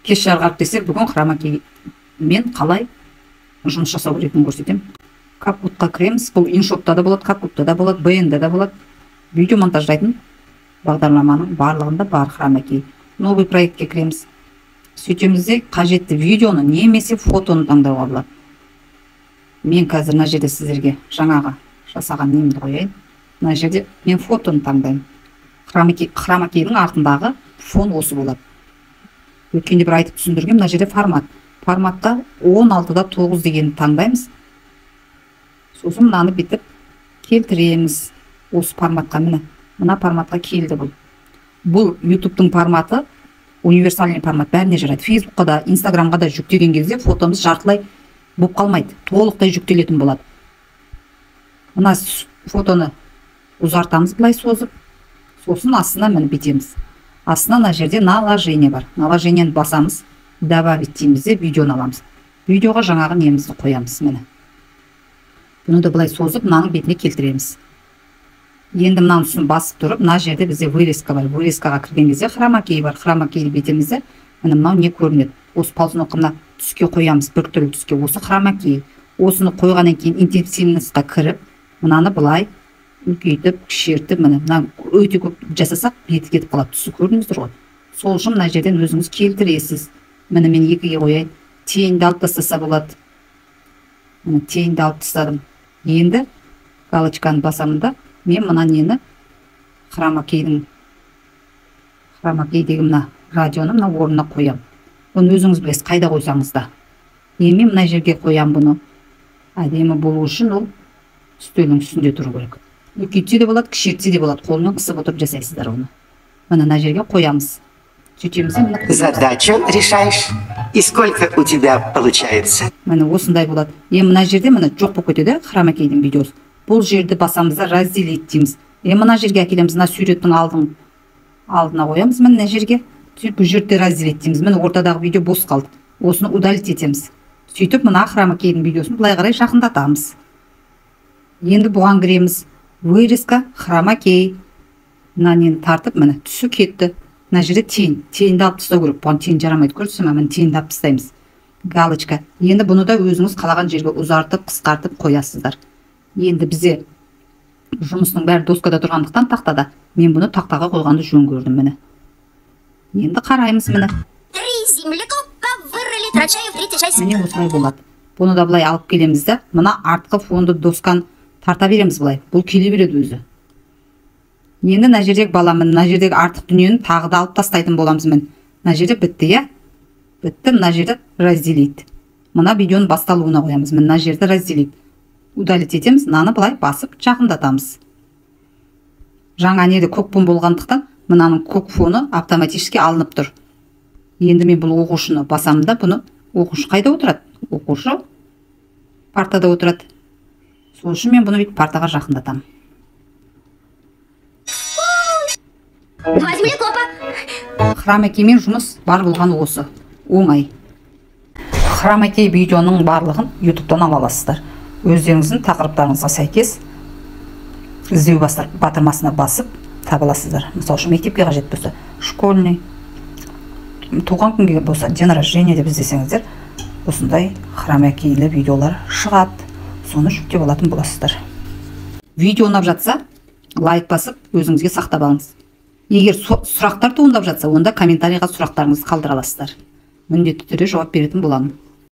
кеш жарғақ десек, бүгін хромакей мен қалай жұмыс жасау керектігін көрсетемін. CapCut'қа кіреміз. Бұл InShot'та да болады, CapCut'та да болады, BN-да да болады. Видео монтаждайтын бағдарламаның барлығында бар хромакей. Новый проектке кіреміз. Сөйтеміз де қажетті видеоны немесе фотоны таңдауға болады. Мен қазір мына жерде сіздерге жаңағы жасаған немді қояйын. Мына жерде мен фотоны таңдаймын. Хромакейдің артындағы фон осы болады. Өткенде бір айтып түсіндірген, мына жерде формат. Форматта 16-да 9 дегенді таңдаймыз. Сосын мынаны бітіп келтіреміз. Осы форматқа мына форматқа келді бұл. Бұл YouTube-тың форматы универсальный формат, бәріне жарайды. Фейсбукқа да, Инстаграмға да жүктеген кезде фотомыз жартылай болып қалмайды, толықтай жүктелетін болады. Мына фотоны ұзартамыз былай созып, сосын астына бітеміз. Астына мына жерде наложение бар. Наложениені басамыз, добавить дейміз де видеоны аламыз. Видеоға жаңағы немізді қоямыз. Бұны да былай созып, мынаның бетіне келтіреміз. Енді мынаның үстін басып тұрып, мына жерде бізде вырезка бар. Вырезкаға кірген кезде хромакей бар. Хромакей бетімізде мынау не көрінеді? Осы ползуновканы түске қоямыз, бір түрлі түске. Осы хромакей. Осыны қойғаннан кейін интенсивностьқа кіріп, мынаны былай үлкейтіп, кішертіп, мына өте көп жасасақ, беті кетіп қалады. Түсі көрдіңіздер ғой. Сол үшін мына жерден өзіңіз келтіресіз. Мен екіге қояйын. Теңді алып тастаса болады. Теңді алып тастадым. Енді галочканы басамын да, мен мына нені хромакейдегі мына радионы мына орнына қоям. Бұны өзіңіз білесіз, қайда қойсаңыз да. Мен мына жерге қоям бұны. Әдемі болу үшін ол үстелдің үстінде тұру керек. Үлкейтсе де болады, кішертсе де болады. Қолмен қысып отырып жасайсыздар оны. Мына жерге қоямыз. Задачу решаешь. И сколько у тебя получается? Осындай болады. Мына жерде жоқ болып кетеді хромакейдің видеосы. Бұл жерді басамызда разделить дейміз. Мына жерге әкелеміз, мына суреттің алдына қоямыз, мына жерге. Бұл жерде разделить дейміз. Ортадағы видео бос қалды. Осыны удалить етеміз. Сөйтіп, мына хромакейдің видеосын былай қарай жақындатамыз. Енді бұған кіреміз. Вырезка, хромакей. Мына нені тартып, түсі кетті. Мына жерде теңді алып тастау керек. Бұған тең жарамайды, көрсем, теңді алып тастаймыз. Галочка. Енді бұны да өзіңіз қалаған жерге ұзартып, қысқартып қоясыздар. Енді бізде жұмысының бәрі доскада тұрғандықтан тақтада. Мен бұны тақтаға қойғанды жөн көрдім. Енді қараймыз. Осылай болады. Бұны да бұлай алып келеміз де, мына артқы фонды досканы тарта береміз бұлай. Бұл келе береді өзі. Енді мына жердегі баламын, мына жердегі артық дүниені тағы да алып тастайтын боламыз. Мына жерде бітті, бітті. Мына жерде разделить. Мына видеоның басталуына қоямыз. Мына жерде разделить. Удалить етеміз, мынаны былай басып жақындатамыз. Жаңа неде көк фон болғандықтан, мынаның көк фоны автоматически алынып тұр. Енді мен бұл оқушыны басамын да, бұны оқушы қайда отырады? Оқушы партада отырады. Сол үшін мен бұны партаға жақындатамын. Хромакеймен жұмыс бар болған осы. Оңай. Хромакей видеоның барлығын YouTube-тан ала аласыздар. Өздеріңіздің тақырыптарыңызға сәйкес іздеу батырмасына басып таба аласыздар. Мысалы үшін мектепке қажет болса, школьный, туған күнге болса, день рождения деп іздесеңіздер, осындай хромакейлі видеолар шығады. Соны жүктеп алатын боласыздар. Видео ұнап жатса, лайк басып, өзіңізге сақтап алыңыз. Егер сұрақтар туындап жатса, онда комментарийға сұрақтарыңызды қалдыра аласыздар. Міндетті түрде жауап беретін боламын.